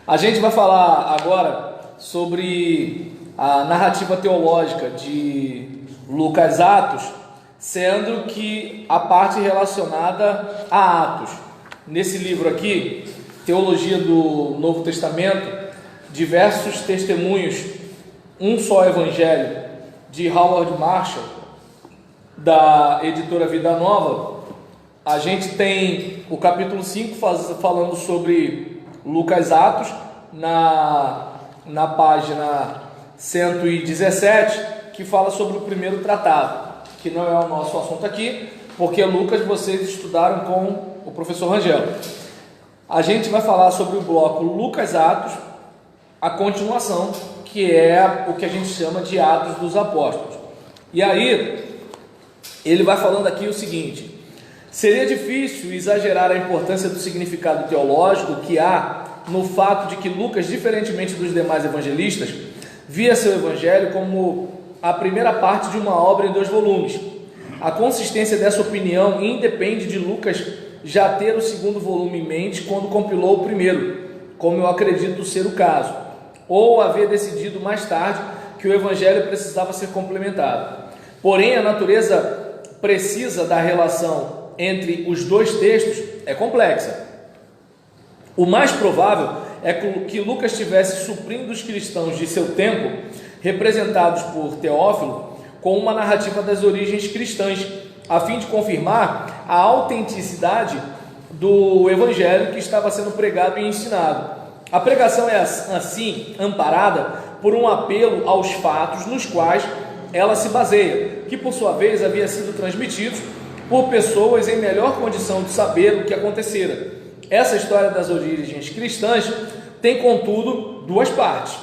A gente vai falar agora sobre a narrativa teológica de Lucas Atos, sendo que a parte relacionada a Atos. Nesse livro aqui, Teologia do Novo Testamento, diversos testemunhos, um só evangelho, de Howard Marshall, da editora Vida Nova. A gente tem o capítulo 5 falando sobre Lucas Atos, na página 117, que fala sobre o primeiro tratado, que não é o nosso assunto aqui, porque Lucas vocês estudaram com o professor Rangel. A gente vai falar sobre o bloco Lucas Atos, a continuação, que é o que a gente chama de Atos dos Apóstolos. E aí, ele vai falando aqui o seguinte: seria difícil exagerar a importância do significado teológico que há no fato de que Lucas, diferentemente dos demais evangelistas, via seu evangelho como a primeira parte de uma obra em 2 volumes. A consistência dessa opinião independe de Lucas já ter o 2º volume em mente quando compilou o primeiro, como eu acredito ser o caso, ou haver decidido mais tarde que o evangelho precisava ser complementado. Porém, a natureza precisa da relação entre os 2 textos é complexa. O mais provável é que Lucas estivesse suprindo os cristãos de seu tempo, representados por Teófilo, com uma narrativa das origens cristãs, a fim de confirmar a autenticidade do evangelho que estava sendo pregado e ensinado. A pregação é assim amparada por um apelo aos fatos nos quais ela se baseia, que por sua vez havia sido transmitidos por pessoas em melhor condição de saber o que acontecera. Essa história das origens cristãs tem, contudo, 2 partes.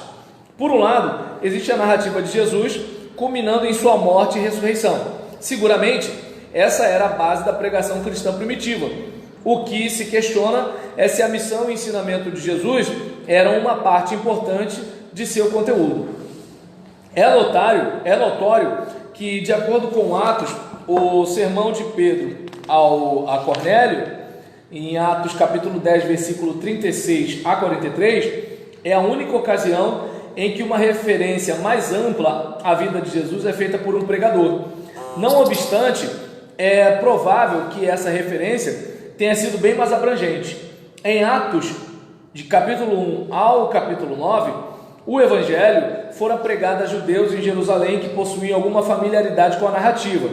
Por um lado, existe a narrativa de Jesus, culminando em sua morte e ressurreição. Seguramente, essa era a base da pregação cristã primitiva. O que se questiona é se a missão e ensinamento de Jesus eram uma parte importante de seu conteúdo. É notório que, de acordo com Atos, o sermão de Pedro a Cornélio, em Atos capítulo 10, versículo 36 a 43, é a única ocasião em que uma referência mais ampla à vida de Jesus é feita por um pregador. Não obstante, é provável que essa referência tenha sido bem mais abrangente. Em Atos, de capítulo 1 ao capítulo 9, o evangelho fora pregado a judeus em Jerusalém que possuíam alguma familiaridade com a narrativa.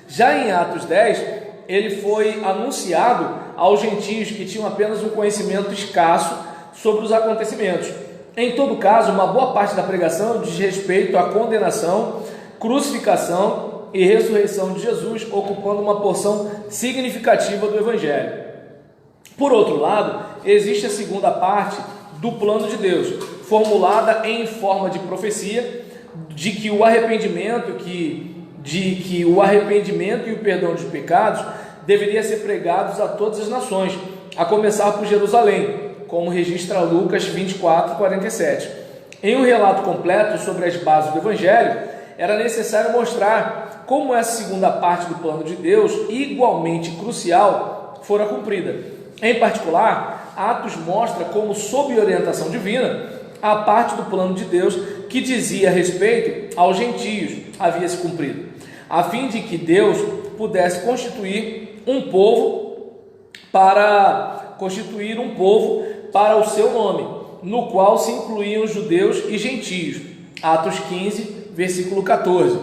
Já em Atos 10, ele foi anunciado aos gentios que tinham apenas um conhecimento escasso sobre os acontecimentos. Em todo caso, uma boa parte da pregação diz respeito à condenação, crucificação e ressurreição de Jesus, ocupando uma porção significativa do evangelho. Por outro lado, existe a segunda parte do plano de Deus, formulada em forma de profecia, de que o arrependimento e o perdão de pecados deveria ser pregados a todas as nações, a começar por Jerusalém, como registra Lucas 24, 47. Em um relato completo sobre as bases do evangelho, era necessário mostrar como essa segunda parte do plano de Deus, igualmente crucial, fora cumprida. Em particular, Atos mostra como, sob orientação divina, a parte do plano de Deus que dizia respeito aos gentios havia se cumprido, a fim de que Deus pudesse constituir um povo para o seu nome, no qual se incluíam judeus e gentios. Atos 15, versículo 14.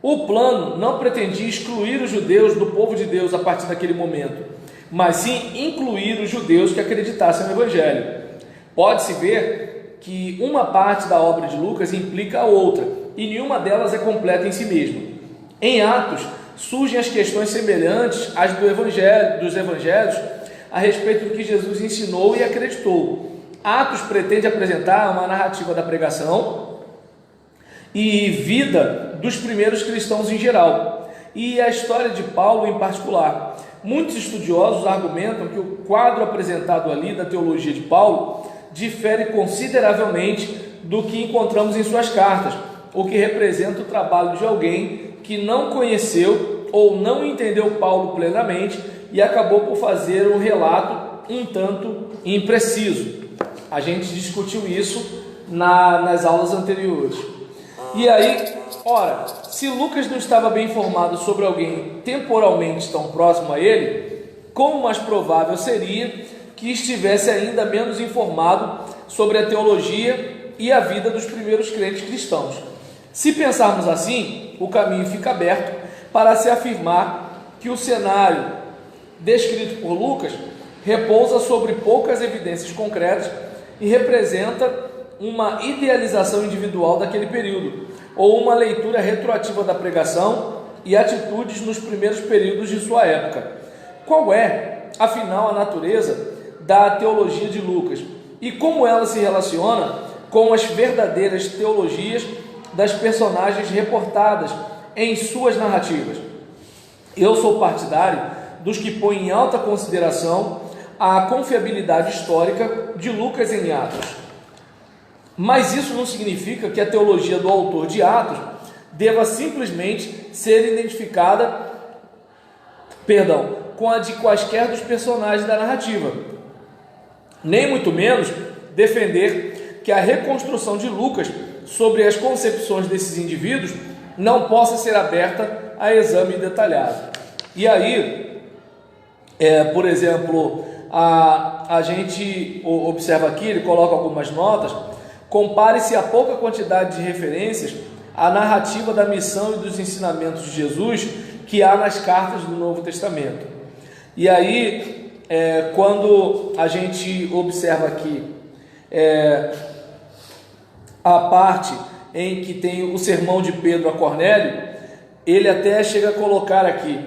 O plano não pretendia excluir os judeus do povo de Deus a partir daquele momento, mas sim incluir os judeus que acreditassem no evangelho. Pode-se ver que uma parte da obra de Lucas implica a outra, e nenhuma delas é completa em si mesma. Em Atos, surgem as questões semelhantes às dos evangelhos a respeito do que Jesus ensinou e acreditou. Atos pretende apresentar uma narrativa da pregação e vida dos primeiros cristãos em geral, e a história de Paulo em particular. Muitos estudiosos argumentam que o quadro apresentado ali da teologia de Paulo difere consideravelmente do que encontramos em suas cartas, o que representa o trabalho de alguém que não conheceu ou não entendeu Paulo plenamente e acabou por fazer um relato um tanto impreciso. A gente discutiu isso nas aulas anteriores. E aí, ora, se Lucas não estava bem informado sobre alguém temporalmente tão próximo a ele, como mais provável seria que estivesse ainda menos informado sobre a teologia e a vida dos primeiros crentes cristãos? Se pensarmos assim, o caminho fica aberto para se afirmar que o cenário descrito por Lucas repousa sobre poucas evidências concretas e representa uma idealização individual daquele período, ou uma leitura retroativa da pregação e atitudes nos primeiros períodos de sua época. Qual é, afinal, a natureza da teologia de Lucas e como ela se relaciona com as verdadeiras teologias das personagens reportadas em suas narrativas? Eu sou partidário dos que põem em alta consideração a confiabilidade histórica de Lucas em Atos. Mas isso não significa que a teologia do autor de Atos deva simplesmente ser identificada, com a de quaisquer dos personagens da narrativa. Nem muito menos defender que a reconstrução de Lucas sobre as concepções desses indivíduos não possa ser aberta a exame detalhado. E aí, por exemplo, a gente observa aqui, ele coloca algumas notas. Compare-se a pouca quantidade de referências à narrativa da missão e dos ensinamentos de Jesus que há nas cartas do Novo Testamento. E aí, quando a gente observa aqui a parte em que tem o sermão de Pedro a Cornélio, ele até chega a colocar aqui: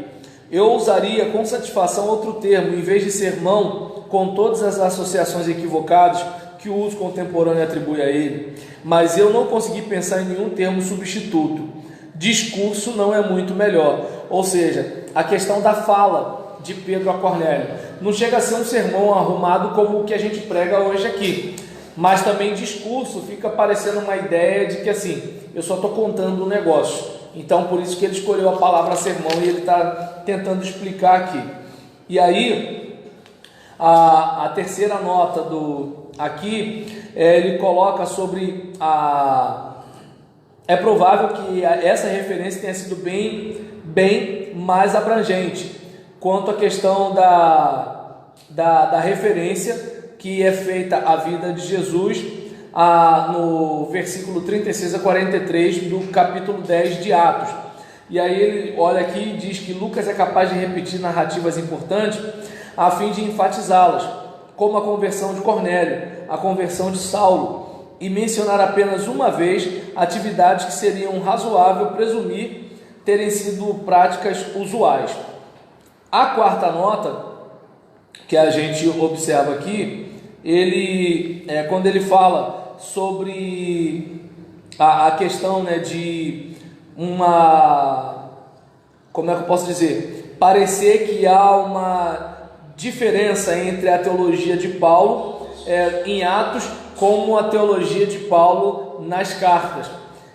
eu usaria com satisfação outro termo, em vez de sermão, com todas as associações equivocadas que o uso contemporâneo atribui a ele, mas eu não consegui pensar em nenhum termo substituto. Discurso não é muito melhor. Ou seja, a questão da fala de Pedro a Cornélio não chega a ser um sermão arrumado como o que a gente prega hoje aqui, mas também discurso fica parecendo uma ideia de que assim, eu só estou contando um negócio. Então por isso que ele escolheu a palavra sermão e ele está tentando explicar aqui. E aí a terceira nota aqui, ele coloca sobre é provável que essa referência tenha sido bem mais abrangente quanto à questão da referência que é feita à vida de Jesus no versículo 36 a 43 do capítulo 10 de Atos. E aí ele olha aqui e diz que Lucas é capaz de repetir narrativas importantes a fim de enfatizá-las, como a conversão de Cornélio, a conversão de Saulo, e mencionar apenas uma vez atividades que seriam razoável presumir terem sido práticas usuais. A quarta nota que a gente observa aqui, quando ele fala sobre a questão, de como é que eu posso dizer, parecer que há uma diferença entre a teologia de Paulo em Atos como a teologia de Paulo nas cartas.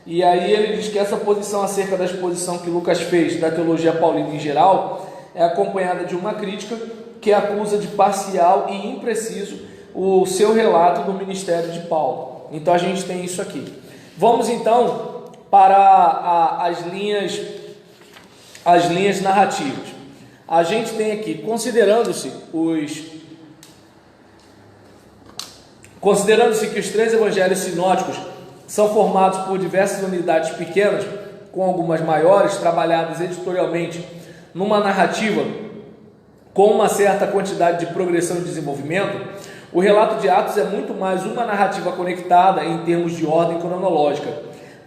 E aí ele diz que essa posição acerca da exposição que Lucas fez da teologia paulina em geral é acompanhada de uma crítica que acusa de parcial e impreciso o seu relato do ministério de Paulo. Então a gente tem isso aqui. Vamos então para as linhas narrativas. A gente tem aqui, considerando-se que os três evangelhos sinóticos são formados por diversas unidades pequenas, com algumas maiores, trabalhadas editorialmente numa narrativa com uma certa quantidade de progressão e desenvolvimento, o relato de Atos é muito mais uma narrativa conectada em termos de ordem cronológica.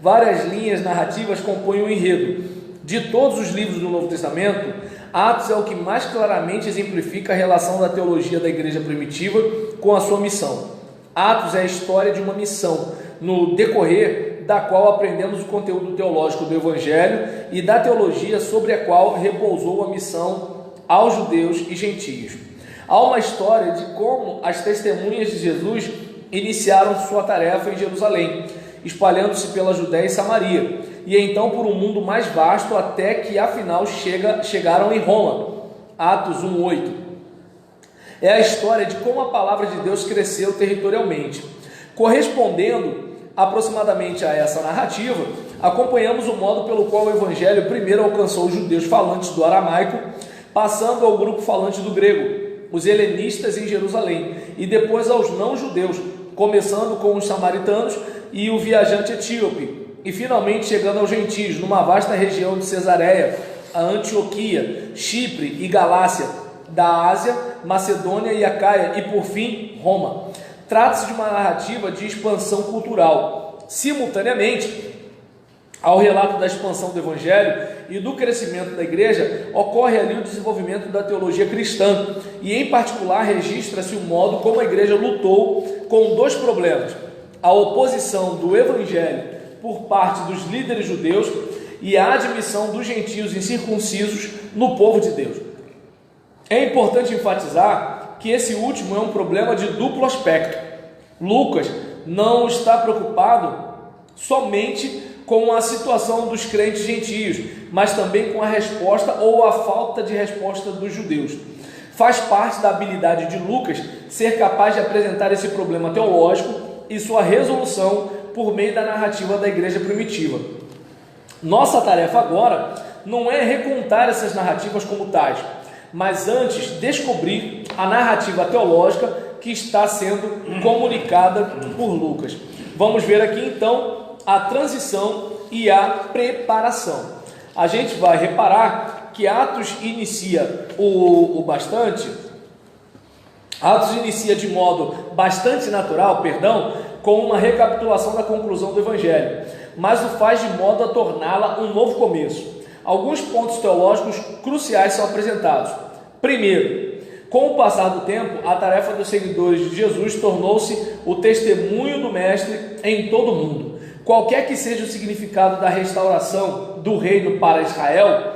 Várias linhas narrativas compõem o enredo. De todos os livros do Novo Testamento, Atos é o que mais claramente exemplifica a relação da teologia da igreja primitiva com a sua missão. Atos é a história de uma missão, no decorrer da qual aprendemos o conteúdo teológico do Evangelho e da teologia sobre a qual repousou a missão aos judeus e gentios. Há uma história de como as testemunhas de Jesus iniciaram sua tarefa em Jerusalém, espalhando-se pela Judéia e Samaria, e então por um mundo mais vasto, até que afinal chegaram em Roma. Atos 1:8. é a história de como a palavra de Deus cresceu territorialmente. Correspondendo aproximadamente a essa narrativa, acompanhamos o modo pelo qual o evangelho primeiro alcançou os judeus falantes do aramaico, passando ao grupo falante do grego, os helenistas em Jerusalém, e depois aos não-judeus, começando com os samaritanos e o viajante etíope, e finalmente chegando aos gentios, numa vasta região de Cesareia, a Antioquia, Chipre e Galácia, da Ásia, Macedônia e Acaia, e por fim, Roma. Trata-se de uma narrativa de expansão cultural. Simultaneamente ao relato da expansão do evangelho e do crescimento da igreja, ocorre ali o desenvolvimento da teologia cristã, e em particular registra-se o modo como a igreja lutou com dois problemas: a oposição do evangelho por parte dos líderes judeus e a admissão dos gentios incircuncisos no povo de Deus. É importante enfatizar que esse último é um problema de duplo aspecto. Lucas não está preocupado somente com a situação dos crentes gentios, mas também com a resposta ou a falta de resposta dos judeus. Faz parte da habilidade de Lucas ser capaz de apresentar esse problema teológico e sua resolução por meio da narrativa da igreja primitiva. Nossa tarefa agora não é recontar essas narrativas como tais, mas antes descobrir a narrativa teológica que está sendo comunicada por Lucas. Vamos ver aqui então a transição e a preparação. A gente vai reparar que Atos inicia de modo bastante natural, com uma recapitulação da conclusão do Evangelho, mas o faz de modo a torná-la um novo começo. Alguns pontos teológicos cruciais são apresentados. Primeiro, com o passar do tempo, a tarefa dos seguidores de Jesus tornou-se o testemunho do Mestre em todo o mundo. Qualquer que seja o significado da restauração do reino para Israel,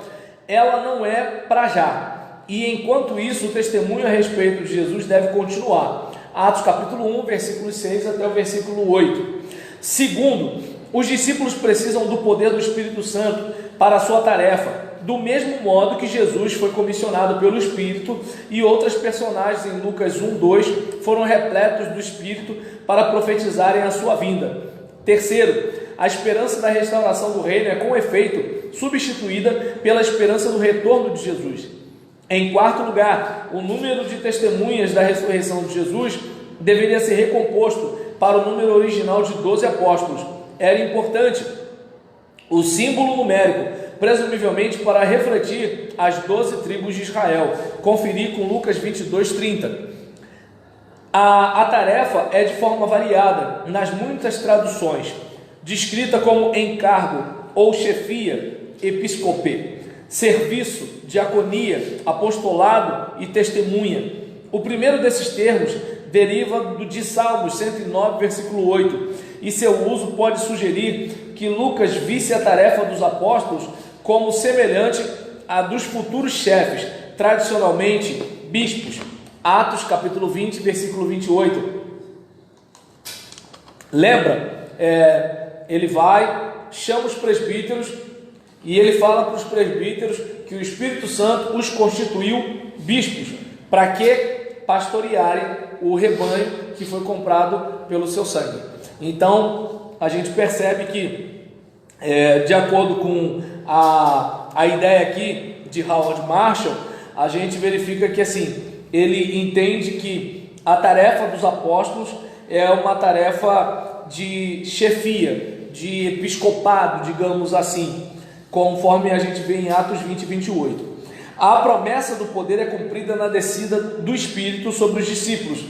ela não é para já. E enquanto isso, o testemunho a respeito de Jesus deve continuar. Atos capítulo 1, versículo 6 até o versículo 8. Segundo, os discípulos precisam do poder do Espírito Santo para a sua tarefa, do mesmo modo que Jesus foi comissionado pelo Espírito e outras personagens em Lucas 1, 2 foram repletos do Espírito para profetizarem a sua vinda. Terceiro, a esperança da restauração do reino é com efeito substituída pela esperança do retorno de Jesus. Em quarto lugar, o número de testemunhas da ressurreição de Jesus deveria ser recomposto para o número original de 12 apóstolos. Era importante o símbolo numérico, presumivelmente para refletir as 12 tribos de Israel. Conferir com Lucas 22, 30. A tarefa é de forma variada nas muitas traduções, descrita como encargo ou chefia, episcopê, serviço, diaconia, apostolado e testemunha. O primeiro desses termos deriva de Salmos 109, versículo 8, e seu uso pode sugerir que Lucas visse a tarefa dos apóstolos como semelhante à dos futuros chefes, tradicionalmente bispos. Atos capítulo 20, versículo 28. Lembra? Ele chama os presbíteros e ele fala para os presbíteros que o Espírito Santo os constituiu bispos. Para que? Pastorearem o rebanho que foi comprado pelo seu sangue. Então, a gente percebe que, de acordo com a ideia aqui de Howard Marshall, a gente verifica que assim, ele entende que a tarefa dos apóstolos é uma tarefa de chefia, de episcopado, digamos assim, conforme a gente vê em Atos 20 e 28. A promessa do poder é cumprida na descida do Espírito sobre os discípulos.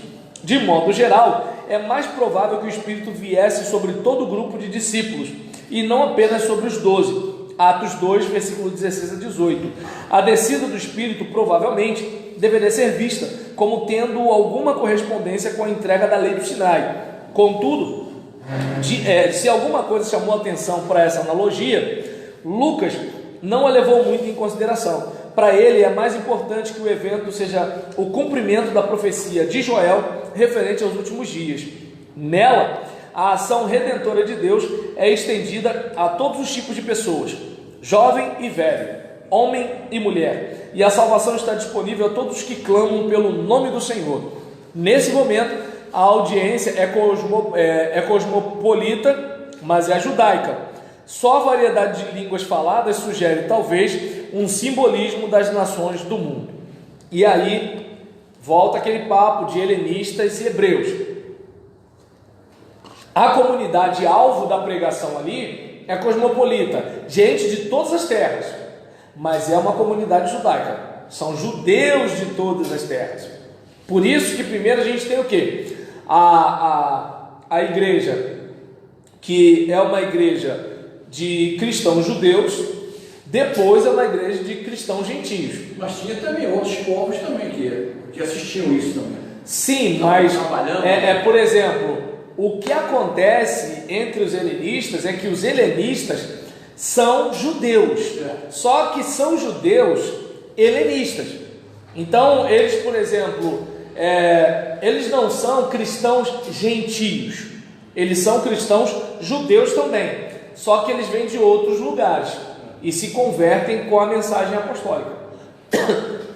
De modo geral, é mais provável que o Espírito viesse sobre todo o grupo de discípulos, e não apenas sobre os 12. Atos 2, versículo 16 a 18. A descida do Espírito provavelmente deveria ser vista como tendo alguma correspondência com a entrega da lei do Sinai. Contudo, se alguma coisa chamou a atenção para essa analogia, Lucas não a levou muito em consideração. Para ele é mais importante que o evento seja o cumprimento da profecia de Joel referente aos últimos dias. Nela, a ação redentora de Deus é estendida a todos os tipos de pessoas, jovem e velho, homem e mulher, e a salvação está disponível a todos os que clamam pelo nome do Senhor. Nesse momento, a audiência é cosmopolita, mas é judaica. Só a variedade de línguas faladas sugere talvez um simbolismo das nações do mundo. E aí volta aquele papo de helenistas e hebreus. A comunidade alvo da pregação ali é cosmopolita, gente de todas as terras, mas é uma comunidade judaica, são judeus de todas as terras. Por isso que primeiro a gente tem o quê? A igreja, que é uma igreja de cristãos judeus, depois é uma igreja de cristãos gentios. Mas tinha também outros povos também que assistiam isso também. Sim, mas por exemplo, o que acontece entre os helenistas é que os helenistas são judeus, só que são judeus helenistas. Então eles, por exemplo, eles não são cristãos gentios, eles são cristãos judeus também, só que eles vêm de outros lugares e se convertem com a mensagem apostólica.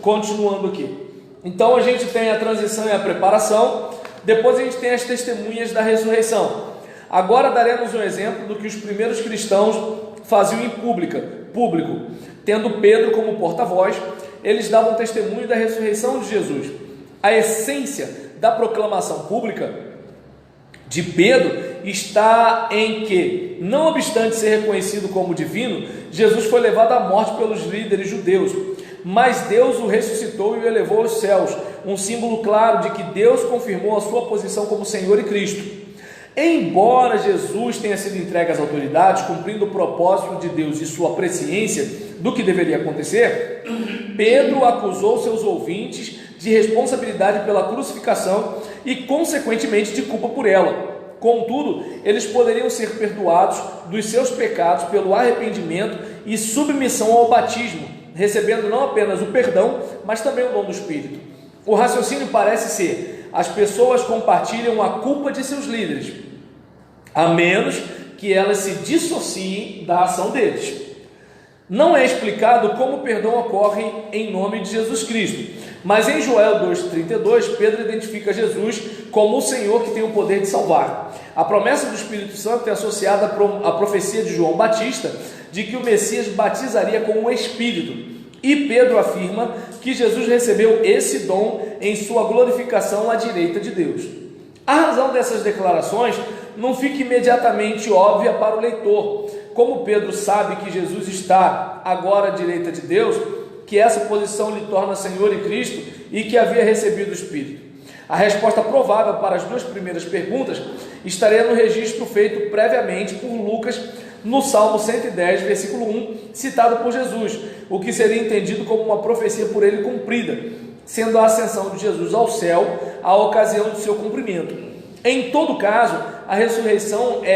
Continuando aqui, então a gente tem a transição e a preparação, depois a gente tem as testemunhas da ressurreição. Agora daremos um exemplo do que os primeiros cristãos faziam em público, tendo Pedro como porta-voz. Eles davam testemunho da ressurreição de Jesus. A essência da proclamação pública de Pedro está em que, não obstante ser reconhecido como divino, Jesus foi levado à morte pelos líderes judeus, mas Deus o ressuscitou e o elevou aos céus, um símbolo claro de que Deus confirmou a sua posição como Senhor e Cristo. Embora Jesus tenha sido entregue às autoridades, cumprindo o propósito de Deus e sua presciência do que deveria acontecer, Pedro acusou seus ouvintes de responsabilidade pela crucificação e, consequentemente, de culpa por ela. Contudo, eles poderiam ser perdoados dos seus pecados pelo arrependimento e submissão ao batismo, recebendo não apenas o perdão, mas também o dom do Espírito. O raciocínio parece ser: as pessoas compartilham a culpa de seus líderes, a menos que elas se dissociem da ação deles. Não é explicado como o perdão ocorre em nome de Jesus Cristo, mas em Joel 2,32, Pedro identifica Jesus como o Senhor que tem o poder de salvar. A promessa do Espírito Santo é associada à profecia de João Batista, de que o Messias batizaria com o Espírito. E Pedro afirma que Jesus recebeu esse dom em sua glorificação à direita de Deus. A razão dessas declarações não fica imediatamente óbvia para o leitor. Como Pedro sabe que Jesus está agora à direita de Deus, que essa posição lhe torna Senhor e Cristo e que havia recebido o Espírito? A resposta provável para as duas primeiras perguntas estaria no registro feito previamente por Lucas no Salmo 110, versículo 1, citado por Jesus, o que seria entendido como uma profecia por ele cumprida, sendo a ascensão de Jesus ao céu a ocasião do seu cumprimento. Em todo caso, a ressurreição e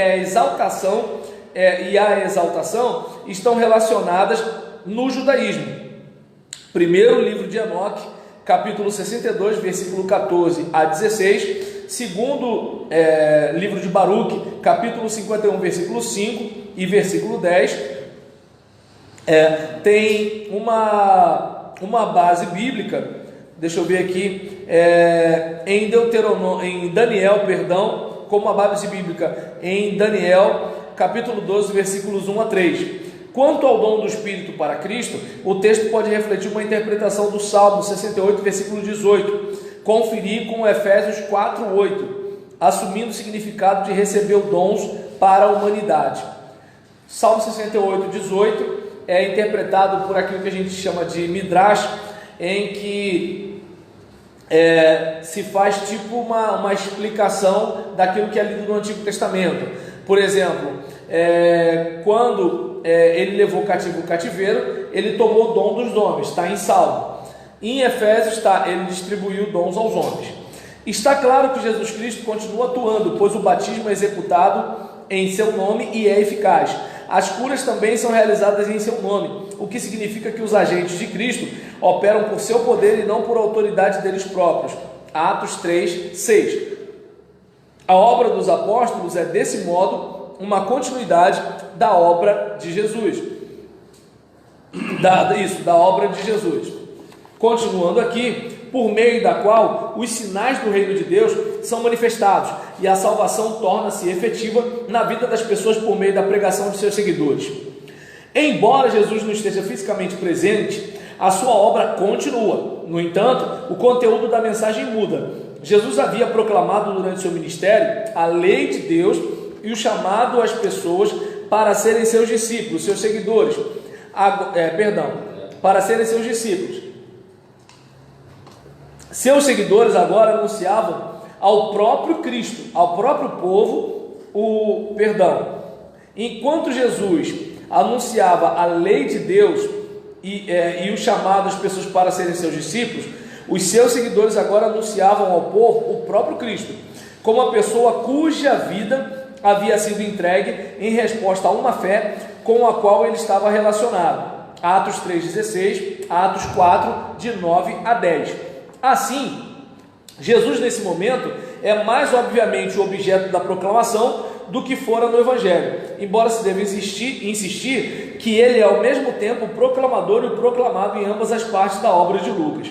a exaltação estão relacionadas no judaísmo. Primeiro livro de Enoque, capítulo 62, versículo 14 a 16. Segundo livro de Baruque, capítulo 51, versículo 5 e versículo 10. Tem uma base bíblica, deixa eu ver aqui, em Daniel, como uma base bíblica em Daniel, capítulo 12, versículos 1 a 3. Quanto ao dom do Espírito para Cristo, o texto pode refletir uma interpretação do Salmo 68, versículo 18, conferir com Efésios 4, 8, assumindo o significado de receber dons para a humanidade. Salmo 68, 18 é interpretado por aquilo que a gente chama de Midrash, em que se faz tipo uma explicação daquilo que é lido no Antigo Testamento. Por exemplo, quando ele levou cativo o cativeiro, ele tomou o dom dos homens, está em Salmo. Em Efésios ele distribuiu dons aos homens. Está claro que Jesus Cristo continua atuando, pois o batismo é executado em seu nome e é eficaz. As curas também são realizadas em seu nome, o que significa que os agentes de Cristo operam por seu poder e não por autoridade deles próprios. Atos 3, 6. A obra dos apóstolos é, desse modo, uma continuidade da obra de Jesus. da obra de Jesus. Continuando aqui, por meio da qual os sinais do reino de Deus são manifestados e a salvação torna-se efetiva na vida das pessoas por meio da pregação de seus seguidores. Embora Jesus não esteja fisicamente presente, a sua obra continua. No entanto, o conteúdo da mensagem muda. Jesus havia proclamado durante seu ministério a lei de Deus e o chamado às pessoas para serem seus discípulos, seus seguidores. Para serem seus discípulos. Seus seguidores agora anunciavam ao próprio Cristo, ao próprio povo, Enquanto Jesus anunciava a lei de Deus e o chamado às pessoas para serem seus discípulos, os seus seguidores agora anunciavam ao povo o próprio Cristo, como a pessoa cuja vida havia sido entregue em resposta a uma fé com a qual ele estava relacionado. Atos 3,16, Atos 4, de 9 a 10. Assim, Jesus nesse momento é mais obviamente o objeto da proclamação do que fora no Evangelho, embora se deva insistir que ele é ao mesmo tempo o proclamador e o proclamado em ambas as partes da obra de Lucas.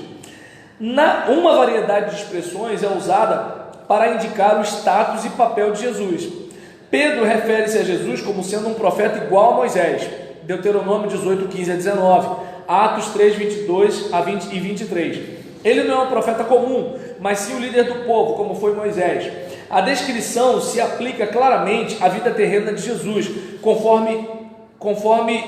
Uma variedade de expressões é usada para indicar o status e papel de Jesus. Pedro refere-se a Jesus como sendo um profeta igual a Moisés, Deuteronômio 18, 15 a 19, Atos 3, 22 a 20 e 23. Ele não é um profeta comum, mas sim o líder do povo, como foi Moisés. A descrição se aplica claramente à vida terrena de Jesus, conforme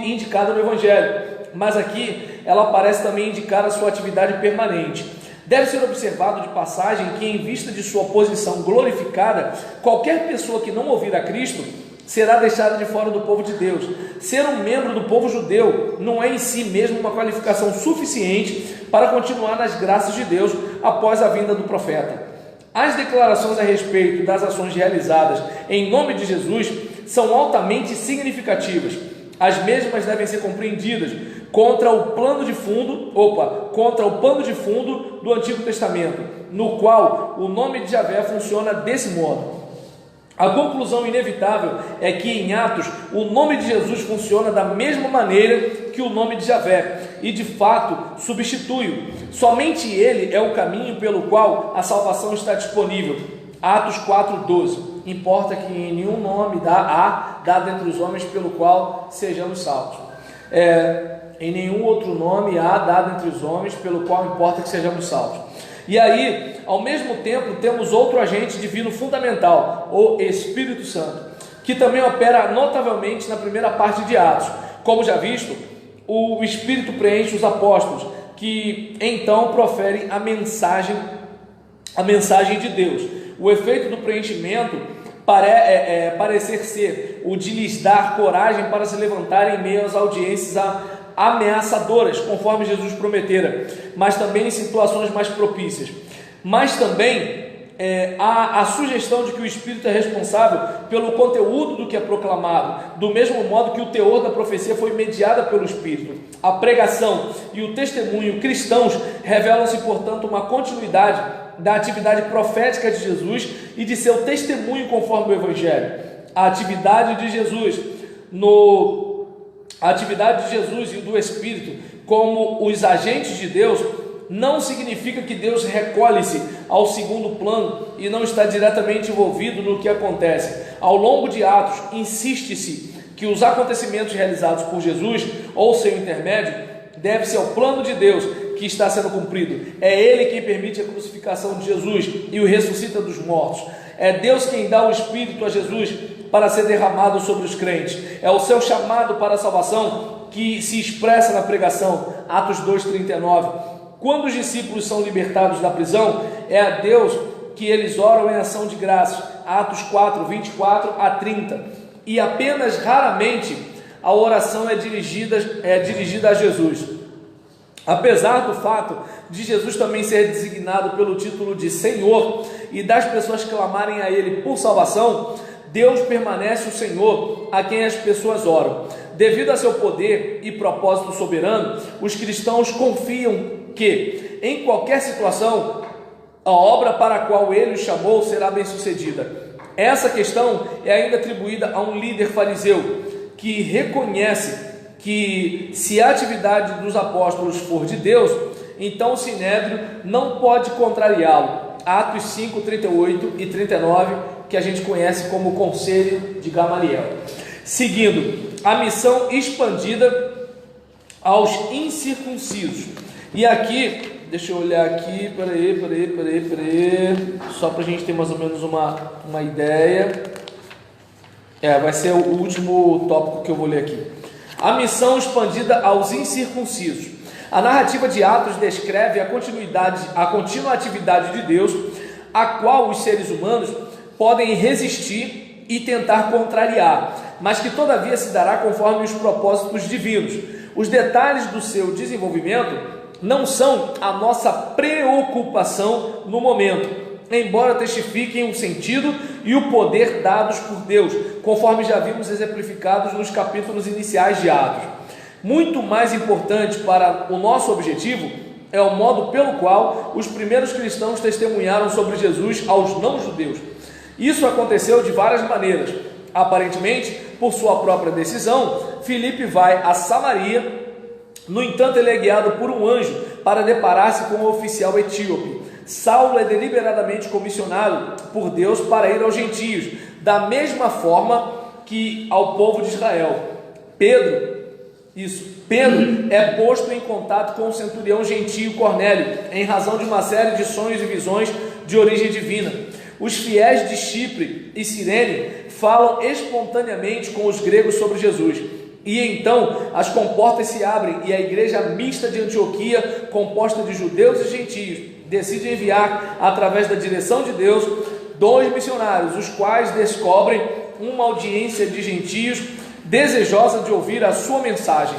indicado no Evangelho, mas aqui ela parece também indicar a sua atividade permanente. Deve ser observado de passagem que, em vista de sua posição glorificada, qualquer pessoa que não ouvir a Cristo será deixada de fora do povo de Deus. Ser um membro do povo judeu não é em si mesmo uma qualificação suficiente para continuar nas graças de Deus após a vinda do profeta. As declarações a respeito das ações realizadas em nome de Jesus são altamente significativas. As mesmas devem ser compreendidas contra o pano de fundo do Antigo Testamento, no qual o nome de Javé funciona desse modo. A conclusão inevitável é que em Atos o nome de Jesus funciona da mesma maneira que o nome de Javé e de fato substitui-o. Somente ele é o caminho pelo qual a salvação está disponível. Atos 4:12. Importa que em nenhum nome há dado entre os homens pelo qual sejamos salvos. Em nenhum outro nome há dado entre os homens pelo qual importa que sejamos salvos. E aí, ao mesmo tempo, temos outro agente divino fundamental, o Espírito Santo, que também opera notavelmente na primeira parte de Atos. Como já visto, o Espírito preenche os apóstolos, que então proferem a mensagem de Deus. O efeito do preenchimento parecer ser o de lhes dar coragem para se levantarem em meio às audiências ameaçadoras, conforme Jesus prometera, mas também em situações mais propícias. Mas também há a sugestão de que o Espírito é responsável pelo conteúdo do que é proclamado, do mesmo modo que o teor da profecia foi mediada pelo Espírito. A pregação e o testemunho cristãos revelam-se, portanto, uma continuidade da atividade profética de Jesus e de seu testemunho conforme o Evangelho. A atividade de Jesus e do Espírito como os agentes de Deus não significa que Deus recolhe-se ao segundo plano e não está diretamente envolvido no que acontece. Ao longo de Atos, insiste-se que os acontecimentos realizados por Jesus ou seu intermédio deve-se ao plano de Deus que está sendo cumprido. É Ele quem permite a crucificação de Jesus e o ressuscita dos mortos. É Deus quem dá o Espírito a Jesus para ser derramado sobre os crentes. É o seu chamado para a salvação que se expressa na pregação. Atos 2:39. Quando os discípulos são libertados da prisão, é a Deus que eles oram em ação de graças. Atos 4:24 a 30. E apenas raramente a oração é dirigida a Jesus. Apesar do fato de Jesus também ser designado pelo título de Senhor e das pessoas clamarem a Ele por salvação, Deus permanece o Senhor a quem as pessoas oram. Devido a seu poder e propósito soberano, os cristãos confiam que, em qualquer situação, a obra para a qual Ele os chamou será bem sucedida. Essa questão é ainda atribuída a um líder fariseu que reconhece que se a atividade dos apóstolos for de Deus, então o Sinédrio não pode contrariá-lo. Atos 5, 38 e 39, que a gente conhece como Conselho de Gamaliel. Seguindo, a missão expandida aos incircuncisos. E aqui, deixa eu olhar aqui, peraí, só para a gente ter mais ou menos uma ideia. Vai ser o último tópico que eu vou ler aqui. A missão expandida aos incircuncisos. A narrativa de Atos descreve a contínua atividade de Deus, a qual os seres humanos podem resistir e tentar contrariar, mas que todavia se dará conforme os propósitos divinos. Os detalhes do seu desenvolvimento não são a nossa preocupação no momento, embora testifiquem o sentido e o poder dados por Deus, conforme já vimos exemplificados nos capítulos iniciais de Atos. Muito mais importante para o nosso objetivo é o modo pelo qual os primeiros cristãos testemunharam sobre Jesus aos não-judeus. Isso aconteceu de várias maneiras. Aparentemente, por sua própria decisão, Filipe vai a Samaria. No entanto, ele é guiado por um anjo para deparar-se com um oficial etíope. Saulo é deliberadamente comissionado por Deus para ir aos gentios, da mesma forma que ao povo de Israel. Pedro é posto em contato com o centurião gentio Cornélio, em razão de uma série de sonhos e visões de origem divina. Os fiéis de Chipre e Cirene falam espontaneamente com os gregos sobre Jesus. E então as comportas se abrem e a igreja mista de Antioquia, composta de judeus e gentios, decide enviar, através da direção de Deus, 2 missionários, os quais descobrem uma audiência de gentios desejosa de ouvir a sua mensagem.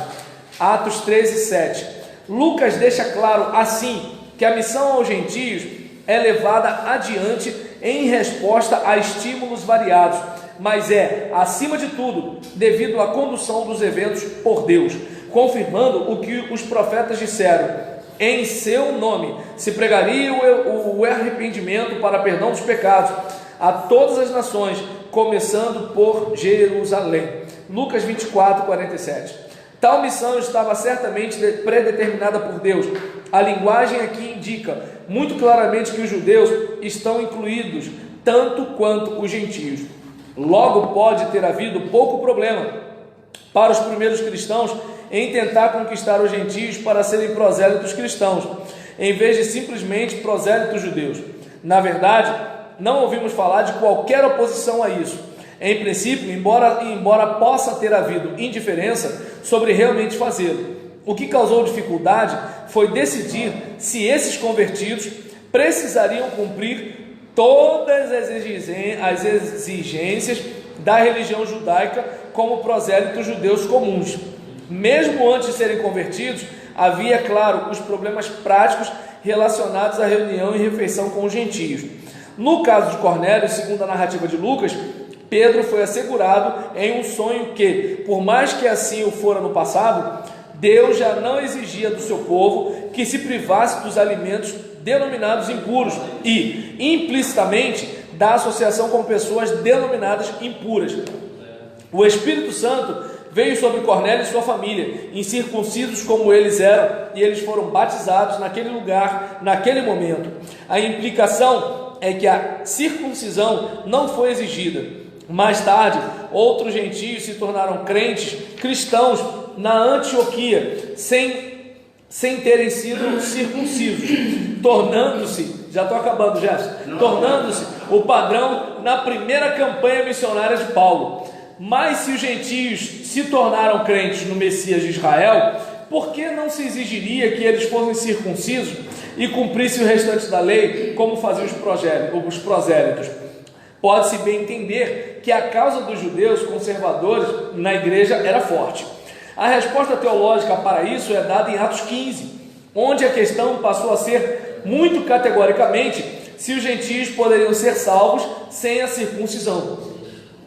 Atos 13, 7. Lucas deixa claro assim que a missão aos gentios é levada adiante em resposta a estímulos variados, mas acima de tudo, devido à condução dos eventos por Deus, confirmando o que os profetas disseram: em seu nome se pregaria o arrependimento para perdão dos pecados a todas as nações, começando por Jerusalém. Lucas 24, 47. Tal missão estava certamente predeterminada por Deus. A linguagem aqui indica muito claramente que os judeus estão incluídos tanto quanto os gentios. Logo, pode ter havido pouco problema para os primeiros cristãos em tentar conquistar os gentios para serem prosélitos cristãos, em vez de simplesmente prosélitos judeus. Na verdade, não ouvimos falar de qualquer oposição a isso. Em princípio, embora possa ter havido indiferença sobre realmente fazê-lo. O que causou dificuldade foi decidir se esses convertidos precisariam cumprir todas as exigências da religião judaica como prosélitos judeus comuns. Mesmo antes de serem convertidos, havia, claro, os problemas práticos relacionados à reunião e refeição com os gentios. No caso de Cornélio, segundo a narrativa de Lucas, Pedro foi assegurado em um sonho que, por mais que assim o fora no passado, Deus já não exigia do seu povo que se privasse dos alimentos denominados impuros e, implicitamente, da associação com pessoas denominadas impuras. O Espírito Santo veio sobre Cornélio e sua família, incircuncisos como eles eram, e eles foram batizados naquele lugar, naquele momento. A implicação é que a circuncisão não foi exigida. Mais tarde, outros gentios se tornaram cristãos na Antioquia, sem terem sido circuncisos, tornando-se o padrão na primeira campanha missionária de Paulo. Mas se os gentios se tornaram crentes no Messias de Israel, por que não se exigiria que eles fossem circuncisos e cumprissem o restante da lei, como faziam os prosélitos? Pode-se bem entender que a causa dos judeus conservadores na igreja era forte. A resposta teológica para isso é dada em Atos 15, onde a questão passou a ser muito categoricamente se os gentios poderiam ser salvos sem a circuncisão.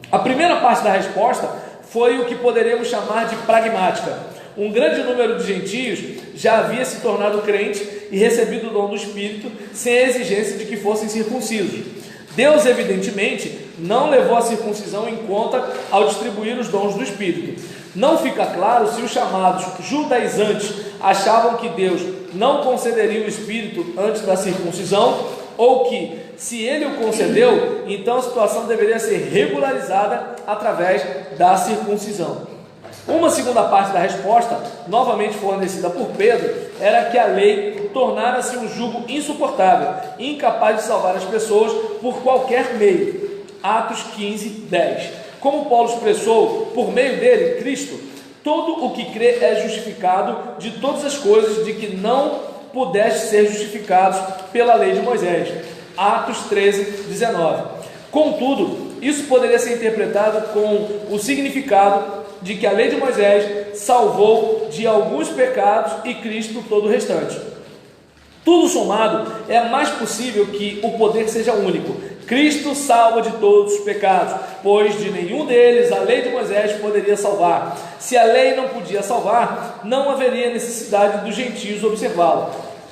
A primeira parte da resposta foi o que poderíamos chamar de pragmática. Um grande número de gentios já havia se tornado crente e recebido o dom do Espírito sem a exigência de que fossem circuncisos. Deus, evidentemente, não levou a circuncisão em conta ao distribuir os dons do Espírito. Não fica claro se os chamados judaizantes achavam que Deus não concederia o Espírito antes da circuncisão, ou que, se ele o concedeu, então a situação deveria ser regularizada através da circuncisão. Uma segunda parte da resposta, novamente fornecida por Pedro, era que a lei tornara-se um jugo insuportável, incapaz de salvar as pessoas por qualquer meio. Atos 15, 10. Como Paulo expressou, por meio dele, Cristo, todo o que crê é justificado de todas as coisas de que não pudeste ser justificados pela lei de Moisés. Atos 13, 19. Contudo, isso poderia ser interpretado com o significado de que a lei de Moisés salvou de alguns pecados e Cristo todo o restante. Tudo somado, é mais possível que o poder seja único. Cristo salva de todos os pecados, pois de nenhum deles a lei de Moisés poderia salvar. Se a lei não podia salvar, não haveria necessidade dos gentios observá-la.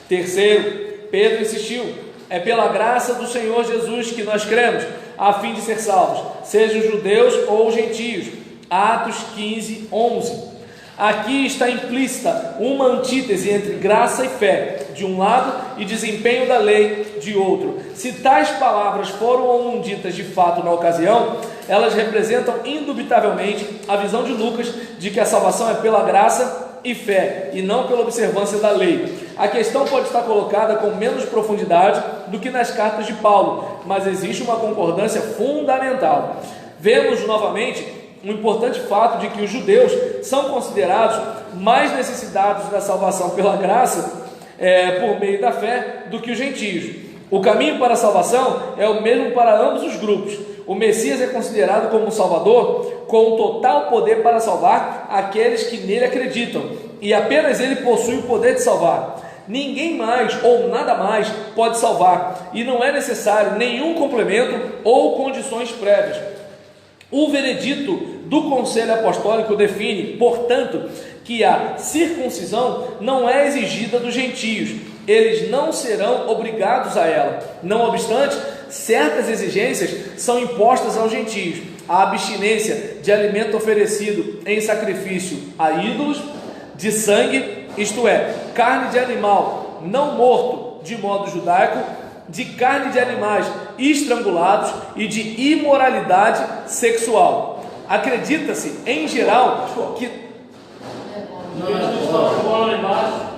Terceiro, Pedro insistiu: é pela graça do Senhor Jesus que nós cremos, a fim de ser salvos, sejam judeus ou gentios. Atos 15, 11. Aqui está implícita uma antítese entre graça e fé, de um lado, e desempenho da lei, de outro. Se tais palavras foram ou não ditas de fato na ocasião, elas representam indubitavelmente a visão de Lucas de que a salvação é pela graça e fé, e não pela observância da lei. A questão pode estar colocada com menos profundidade do que nas cartas de Paulo, mas existe uma concordância fundamental. Vemos novamente um importante fato de que os judeus são considerados mais necessitados da salvação pela graça, por meio da fé, do que os gentios. O caminho para a salvação é o mesmo para ambos os grupos. O Messias é considerado como um Salvador com total poder para salvar aqueles que nele acreditam, e apenas ele possui o poder de salvar. Ninguém mais ou nada mais pode salvar, e não é necessário nenhum complemento ou condições prévias. O veredito do Conselho Apostólico define, portanto, que a circuncisão não é exigida dos gentios. Eles não serão obrigados a ela. Não obstante, certas exigências são impostas aos gentios. A abstinência de alimento oferecido em sacrifício a ídolos, de sangue, isto é, carne de animal não morto de modo judaico, de carne de animais estrangulados e de imoralidade sexual. Acredita-se, em geral, que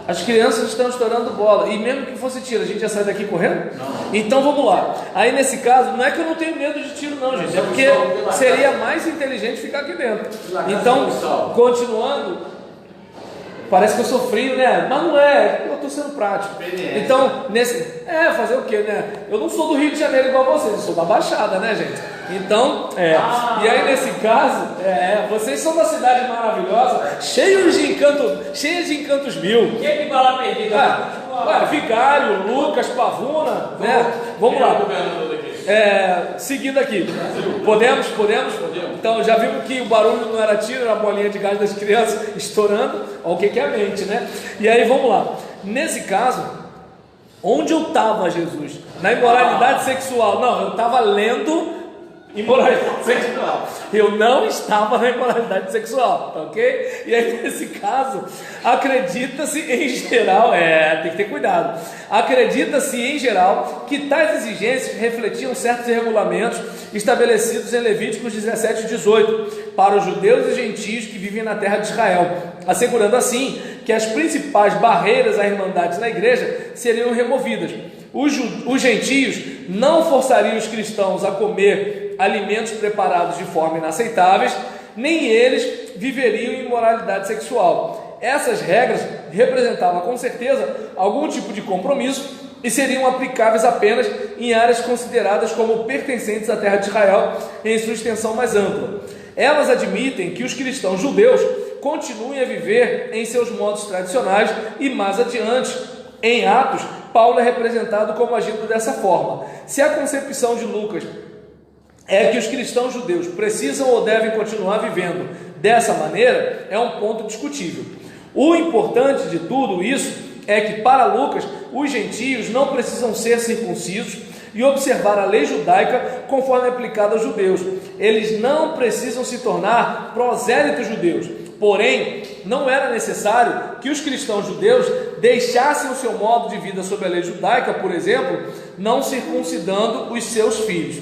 as crianças estão estourando bola, e mesmo que fosse tiro, a gente ia sair daqui correndo? Então vamos lá. Aí nesse caso, não é que eu não tenho medo de tiro não, gente, é porque seria mais inteligente ficar aqui dentro. Então, continuando, parece que eu sou frio, né? Mas não é, eu estou sendo prático. Então, fazer o quê, né? Eu não sou do Rio de Janeiro igual vocês, eu sou da Baixada, né, gente? Então, e aí nesse caso, vocês são da cidade maravilhosa, cheia de encantos mil. Quem que vai lá perdido? Vigário, Lucas, Pavuna, né? Vamos lá. Seguindo aqui. Podemos? Então, já vimos que o barulho não era tiro, era a bolinha de gás das crianças estourando. Olha o que é a mente, né? E aí, vamos lá. Nesse caso, onde eu estava, Jesus? Na imoralidade sexual? Não, eu estava lendo imoralidade sexual. Eu não estava na imoralidade sexual, tá ok? E aí, nesse caso, acredita-se em geral, tem que ter cuidado. Acredita-se em geral que tais exigências refletiam certos regulamentos estabelecidos em Levíticos 17 e 18 para os judeus e gentios que vivem na terra de Israel, assegurando assim que as principais barreiras à irmandade na igreja seriam removidas. Os gentios não forçariam os cristãos a comer alimentos preparados de forma inaceitáveis, nem eles viveriam em imoralidade sexual. Essas regras representavam com certeza algum tipo de compromisso e seriam aplicáveis apenas em áreas consideradas como pertencentes à terra de Israel em sua extensão mais ampla. Elas admitem que os cristãos judeus continuem a viver em seus modos tradicionais e mais adiante, em Atos, Paulo é representado como agindo dessa forma. Se a concepção de Lucas é que os cristãos judeus precisam ou devem continuar vivendo dessa maneira, é um ponto discutível. O importante de tudo isso é que, para Lucas, os gentios não precisam ser circuncisos, e observar a lei judaica conforme aplicada aos judeus. Eles não precisam se tornar prosélitos judeus. Porém, não era necessário que os cristãos judeus deixassem o seu modo de vida sob a lei judaica, por exemplo, não circuncidando os seus filhos.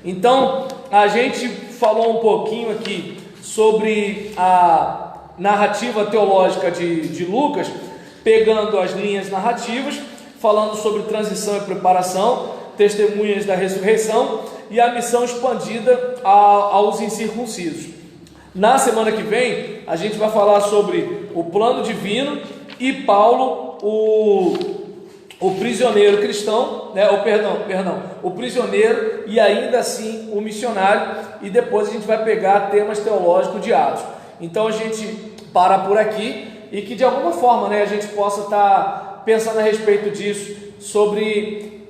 Então, a gente falou um pouquinho aqui sobre a narrativa teológica de Lucas, pegando as linhas narrativas, falando sobre transição e preparação, testemunhas da ressurreição e a missão expandida aos incircuncisos. Na semana que vem, a gente vai falar sobre o plano divino e Paulo, o prisioneiro cristão, né? O prisioneiro e ainda assim o missionário, e depois a gente vai pegar temas teológicos de Atos. Então a gente para por aqui e que de alguma forma, né, a gente possa estar pensando a respeito disso, sobre,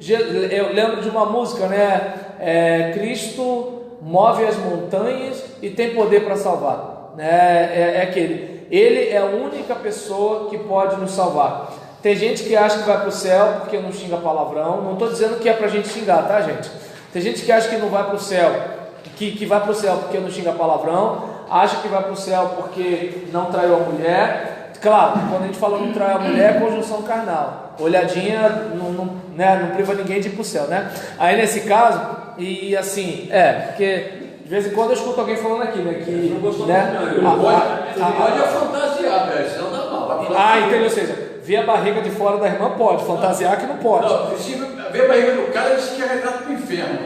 eu lembro de uma música, né, Cristo move as montanhas e tem poder para salvar, né? Aquele, ele é a única pessoa que pode nos salvar. Tem gente que acha que vai para o céu porque não xinga palavrão. Não estou dizendo que é para a gente xingar, tá, gente? Tem gente que acha que não vai para o céu, que vai para o céu porque não xinga palavrão, acha que vai para o céu porque não traiu a mulher. Claro, quando a gente fala não traiu a mulher, é conjunção carnal. Olhadinha não priva ninguém de ir para o céu, né? Aí nesse caso, e assim, porque de vez em quando eu escuto alguém falando aqui, né? Que, pode fantasiar, velho, senão dá mal. Entendeu? Ou seja, ver a barriga de fora da irmã pode, fantasiar que não pode. Não, se ver a barriga do cara, ele se quer retrato pro inferno.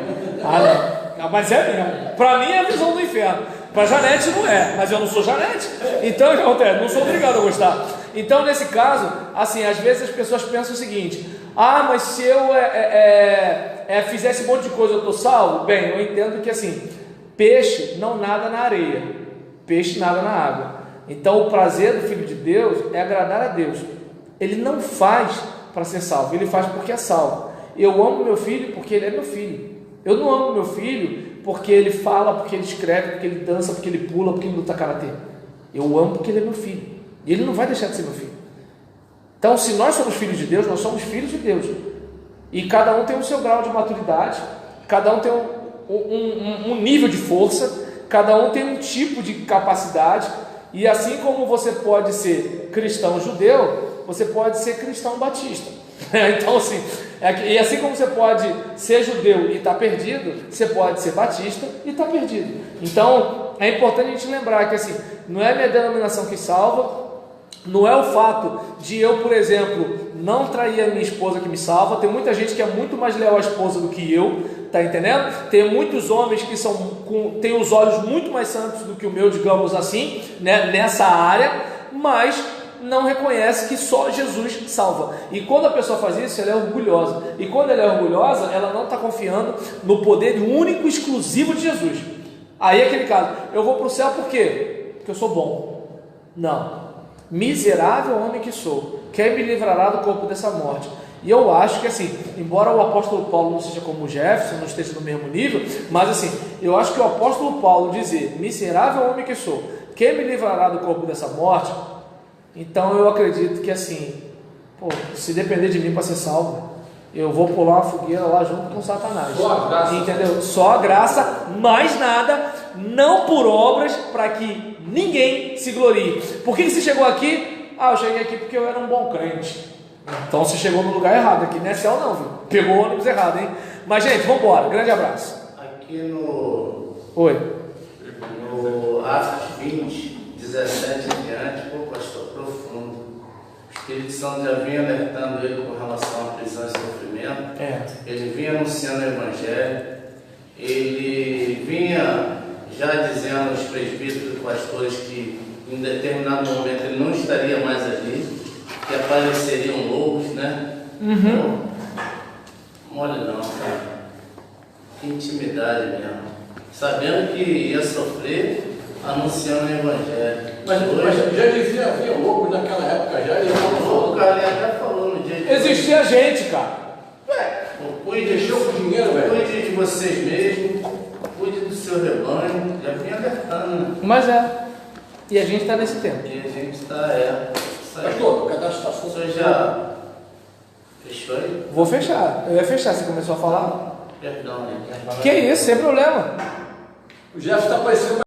Não. Mas é mesmo. Pra mim é a visão do inferno. Pra Janete não é, mas eu não sou Janete. Então, não sou obrigado a gostar. Então, nesse caso, assim, às vezes as pessoas pensam o seguinte: mas se eu fizesse um monte de coisa, eu estou salvo? Bem, eu entendo que assim, peixe não nada na areia, peixe nada na água. Então o prazer do Filho de Deus é agradar a Deus. Ele não faz para ser salvo, ele faz porque é salvo. Eu amo meu filho porque ele é meu filho. Eu não amo meu filho porque ele fala, porque ele escreve, porque ele dança, porque ele pula, porque ele luta karatê. Eu amo porque ele é meu filho, e ele não vai deixar de ser meu filho. Então, se nós somos filhos de Deus, nós somos filhos de Deus. E cada um tem o seu grau de maturidade, cada um tem um nível de força, cada um tem um tipo de capacidade. E assim como você pode ser cristão judeu, você pode ser cristão batista. Então, assim, e assim como você pode ser judeu e estar perdido, você pode ser batista e estar perdido. Então, é importante a gente lembrar que assim, não é a minha denominação que salva. Não é o fato de eu, por exemplo, não trair a minha esposa que me salva. Tem muita gente que é muito mais leal à esposa do que eu, tá entendendo? Tem muitos homens que têm os olhos muito mais santos do que o meu, digamos assim, né, nessa área, mas não reconhece que só Jesus salva. E quando a pessoa faz isso, ela é orgulhosa. E quando ela é orgulhosa, ela não está confiando no poder único e exclusivo de Jesus. Aí é aquele caso: eu vou para o céu por quê? Porque eu sou bom. Não. Miserável homem que sou, quem me livrará do corpo dessa morte? E eu acho que assim, embora o apóstolo Paulo não seja como o Jefferson, não esteja no mesmo nível, mas assim, eu acho que o apóstolo Paulo dizer, miserável homem que sou, quem me livrará do corpo dessa morte? Então eu acredito que assim, se depender de mim para ser salvo, eu vou pular uma fogueira lá junto com Satanás. Só a graça. Entendeu? Só a graça, mais nada, não por obras, para que ninguém se glorie. Por que você chegou aqui? Eu cheguei aqui porque eu era um bom crente. Então você chegou no lugar errado aqui, não é céu não, viu? Pegou o ônibus errado, hein? Mas gente, vamos embora, grande abraço. Aqui no Atos 20, 17 em diante, pastor, profundo. O Espírito Santo já vinha alertando ele com relação à prisão e sofrimento. Ele vinha anunciando o Evangelho. Ele vinha já dizendo aos presbíteros e pastores que em determinado momento ele não estaria mais ali, que apareceriam lobos, né? Olha não, cara. Que intimidade mesmo. Sabendo que ia sofrer, anunciando o Evangelho. Mas já dizia, havia loucos naquela época já. O cara até falou no dia de existia gente, cara. Cuide com dinheiro, velho. Cuide de vocês mesmos, cuide do seu rebanho. Já vinha alertando, né? Mas e a gente está nesse tempo. E a gente está, Pastor, o cadastro está Você já fechou aí? Vou fechar. Eu ia fechar, você começou a falar. Perdão, né? Que isso, sem problema. O Jefferson está parecendo